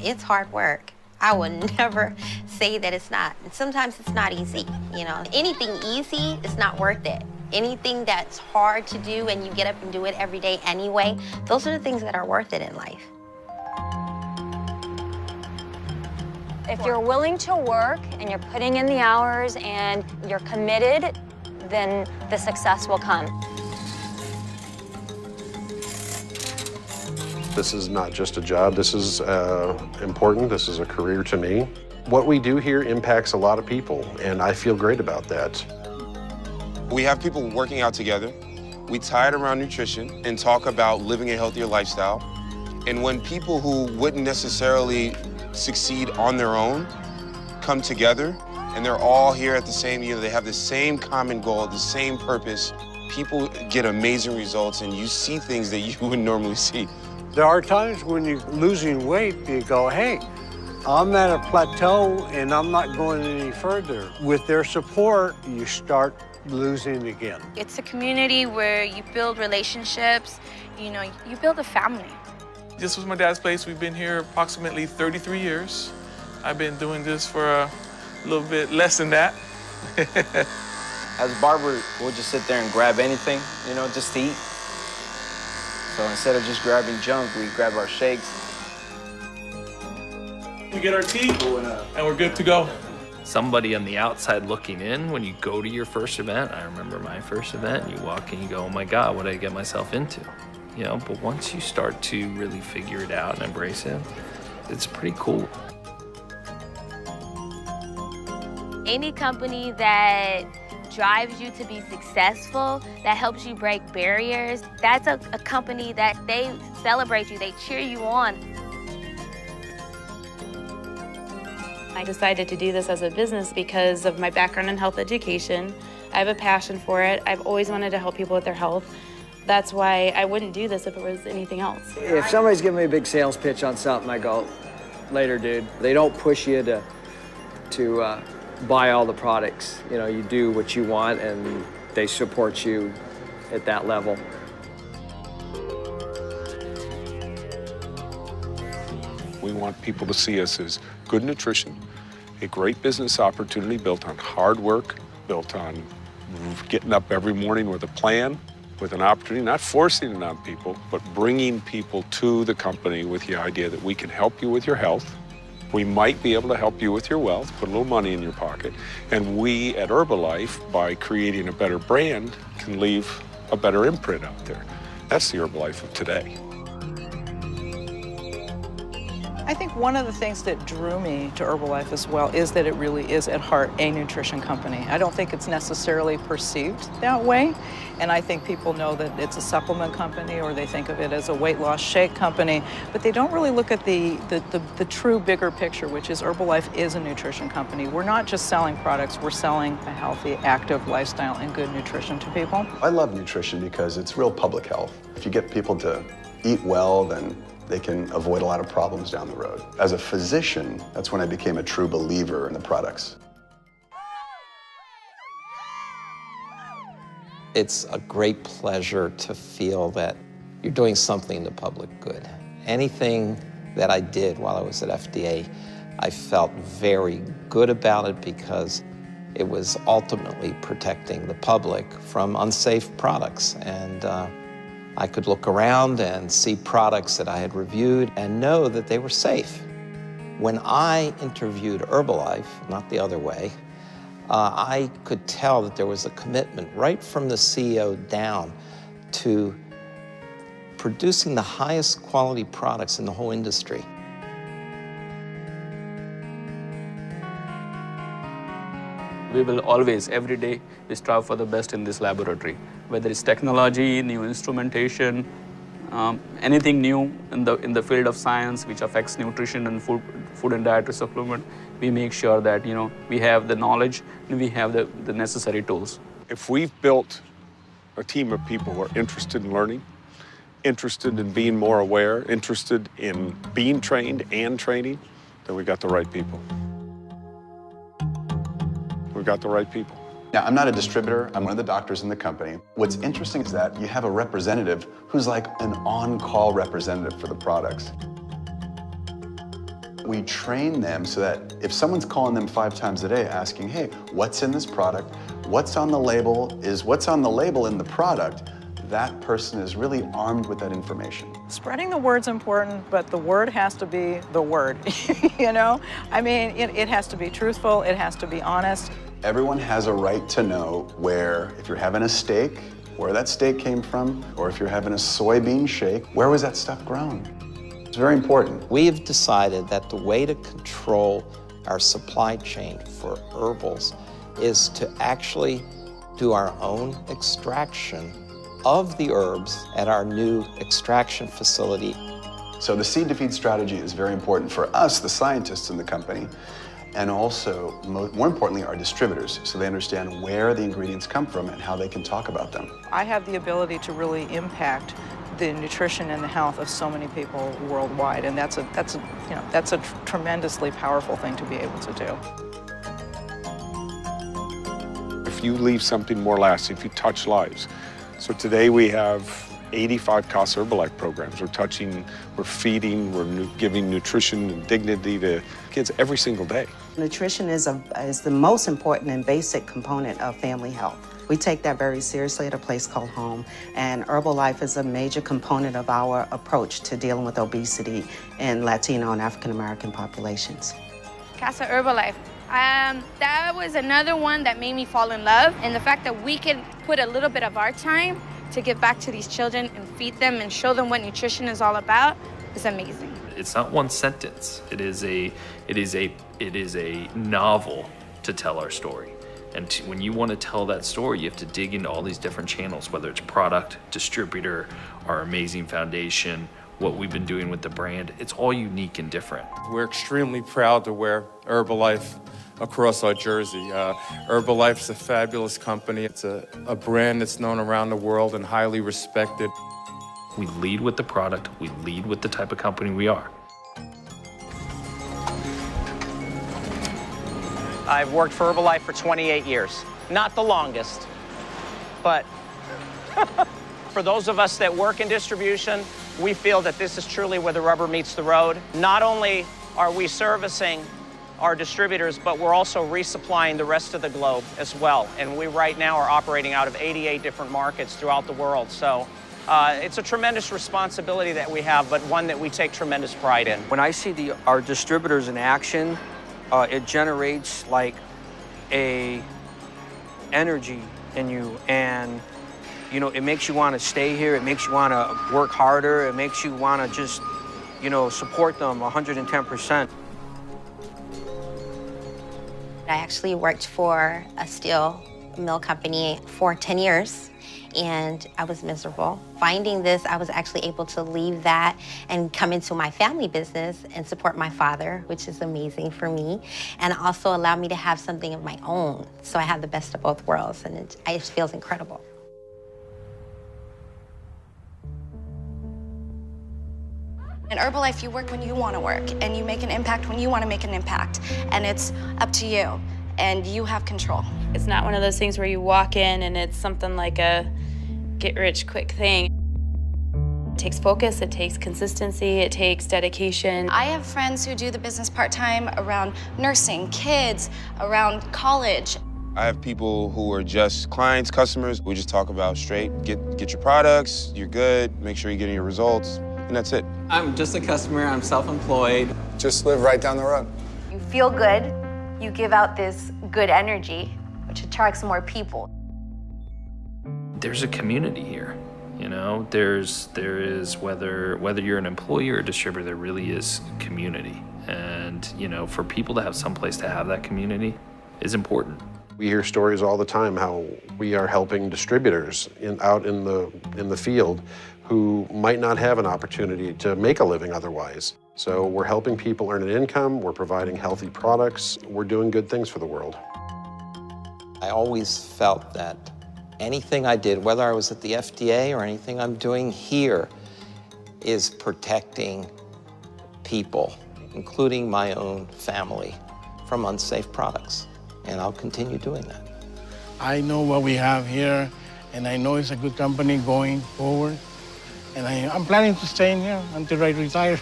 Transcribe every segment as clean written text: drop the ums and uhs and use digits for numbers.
It's hard work. I would never say that it's not. And sometimes it's not easy, you know. Anything easy is not worth it. Anything that's hard to do and you get up and do it every day anyway, those are the things that are worth it in life. If you're willing to work and you're putting in the hours and you're committed, then the success will come. This is not just a job. This is important. This is a career to me. What we do here impacts a lot of people, and I feel great about that. We have people working out together. We tie it around nutrition and talk about living a healthier lifestyle. And when people who wouldn't necessarily succeed on their own come together, and they're all here at the same, they have the same common goal, the same purpose, people get amazing results, and you see things that you wouldn't normally see. There are times when you're losing weight, you go, hey, I'm at a plateau and I'm not going any further. With their support, you start losing again. It's a community where you build relationships, you know, you build a family. This was my dad's place. We've been here approximately 33 years. I've been doing this for a little bit less than that. As a barber, we'll just sit there and grab anything, you know, just to eat. So instead of just grabbing junk, we grab our shakes. We get our tea, and we're good to go. Somebody on the outside looking in, when you go to your first event, I remember my first event, you walk in, you go, oh my God, what did I get myself into? You know, but once you start to really figure it out and embrace it, it's pretty cool. Any company that drives you to be successful, that helps you break barriers, that's a company that they celebrate you, they cheer you on. I decided to do this as a business because of my background in health education. I have a passion for it. I've always wanted to help people with their health. That's why I wouldn't do this if it was anything else. If somebody's giving me a big sales pitch on something, I go, later, dude. They don't push you to buy all the products. You know, you do what you want and they support you at that level. We want people to see us as good nutrition, a great business opportunity built on hard work, built on getting up every morning with a plan, with an opportunity, not forcing it on people, but bringing people to the company with the idea that we can help you with your health. We might be able to help you with your wealth, put a little money in your pocket. And we at Herbalife, by creating a better brand, can leave a better imprint out there. That's the Herbalife of today. I think one of the things that drew me to Herbalife as well is that it really is at heart a nutrition company. I don't think it's necessarily perceived that way, and I think people know that it's a supplement company or they think of it as a weight loss shake company, but they don't really look at the true bigger picture, which is Herbalife is a nutrition company. We're not just selling products, we're selling a healthy, active lifestyle and good nutrition to people. I love nutrition because it's real public health. If you get people to eat well, then they can avoid a lot of problems down the road. As a physician, that's when I became a true believer in the products. It's a great pleasure to feel that you're doing something to public good. Anything that I did while I was at FDA, I felt very good about it because it was ultimately protecting the public from unsafe products. And I could look around and see products that I had reviewed and know that they were safe. When I interviewed Herbalife, not the other way, I could tell that there was a commitment right from the CEO down to producing the highest quality products in the whole industry. We will always, every day, we strive for the best in this laboratory. Whether it's technology, new instrumentation, anything new in the field of science which affects nutrition and food and dietary supplement, we make sure that we have the knowledge and we have the necessary tools. If we've built a team of people who are interested in learning, interested in being more aware, interested in being trained and training, then we got the right people. We've got the right people. Now, I'm not a distributor, I'm one of the doctors in the company. What's interesting is that you have a representative who's like an on-call representative for the products. we train them so that if someone's calling them 5 times a day asking, hey, what's in this product? What's on the label? Is what's on the label in the product? That person is really armed with that information. Spreading the word's important, but the word has to be the word, you know? I mean, it has to be truthful, it has to be honest. Everyone has a right to know where, if you're having a steak, where that steak came from, or if you're having a soybean shake, where was that stuff grown? It's very important. We have decided that the way to control our supply chain for herbals is to actually do our own extraction of the herbs at our new extraction facility. So the seed to feed strategy is very important for us, the scientists in the company, and also, more importantly, our distributors, so they understand where the ingredients come from and how they can talk about them. I have the ability to really impact the nutrition and the health of so many people worldwide, and that's a tremendously powerful thing to be able to do. If you leave something more lasting, if you touch lives. So today we have 85 CASA Herbalife programs. We're feeding, we're giving nutrition and dignity to kids every single day. Nutrition is the most important and basic component of family health. We take that very seriously at a place called home, and Herbalife is a major component of our approach to dealing with obesity in Latino and African American populations. Casa Herbalife. That was another one that made me fall in love, and the fact that we can put a little bit of our time to give back to these children and feed them and show them what nutrition is all about is amazing. It's not one sentence. It is a novel to tell our story. And when you want to tell that story, you have to dig into all these different channels, whether it's product, distributor, our amazing foundation, what we've been doing with the brand. It's all unique and different. We're extremely proud to wear Herbalife across our jersey. Herbalife is a fabulous company. It's a brand that's known around the world and highly respected. We lead with the product. We lead with the type of company we are. I've worked for Herbalife for 28 years. Not the longest, but for those of us that work in distribution, we feel that this is truly where the rubber meets the road. Not only are we servicing our distributors, but we're also resupplying the rest of the globe as well. And we right now are operating out of 88 different markets throughout the world. So it's a tremendous responsibility that we have, but one that we take tremendous pride in. When I see our distributors in action, it generates like a energy in you, and you know, it makes you want to stay here. It makes you want to work harder. It makes you want to just, you know, support them 110%. I actually worked for a steel mill company for 10 years, and I was miserable. Finding this, I was actually able to leave that and come into my family business and support my father, which is amazing for me, and also allow me to have something of my own. So I have the best of both worlds, and it feels incredible. In Herbalife, you work when you want to work, and you make an impact when you want to make an impact, and it's up to you, and you have control. It's not one of those things where you walk in and it's something like a get-rich-quick thing. It takes focus, it takes consistency, it takes dedication. I have friends who do the business part-time around nursing, kids, around college. I have people who are just clients, customers. We just talk about straight, get your products, you're good, make sure you're getting your results, and that's it. I'm just a customer, I'm self-employed. Just live right down the road. You feel good, you give out this good energy, which attracts more people. There's a community here, you know. There is whether you're an employee or a distributor, there really is community, and you know, for people to have someplace to have that community is important. We hear stories all the time how we are helping distributors out in the field who might not have an opportunity to make a living otherwise. So we're helping people earn an income, we're providing healthy products, we're doing good things for the world. I always felt that anything I did, whether I was at the FDA or anything I'm doing here, is protecting people, including my own family, from unsafe products. And I'll continue doing that. I know what we have here, and I know it's a good company going forward. And I'm planning to stay in here until I retire.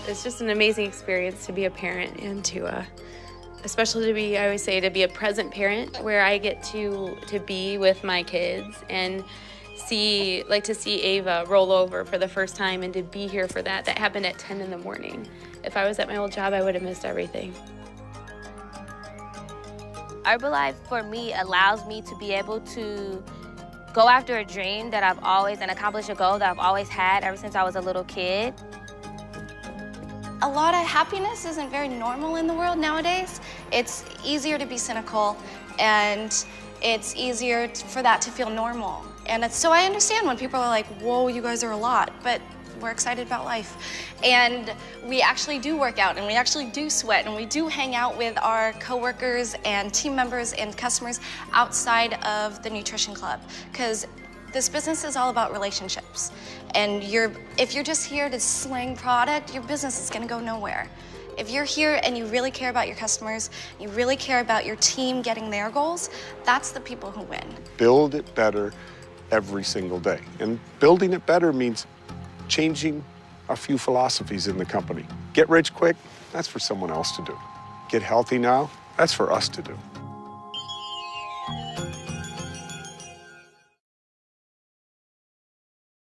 It's just an amazing experience to be a parent and to, especially to be, I always say, to be a present parent where I get to be with my kids and to see Ava roll over for the first time and to be here for that. That happened at 10 in the morning. If I was at my old job, I would have missed everything. Herbalife, for me, allows me to be able to go after a dream that I've always, and accomplish a goal that I've always had ever since I was a little kid. A lot of happiness isn't very normal in the world nowadays. It's easier to be cynical, and it's easier for that to feel normal. And so I understand when people are like, whoa, you guys are a lot, but we're excited about life. And we actually do work out, and we actually do sweat, and we do hang out with our coworkers and team members and customers outside of the nutrition club, because this business is all about relationships. And if you're just here to sling product, your business is gonna go nowhere. If you're here and you really care about your customers, you really care about your team getting their goals, that's the people who win. Build it better every single day. And building it better means changing a few philosophies in the company. Get rich quick, that's for someone else to do. Get healthy now, that's for us to do.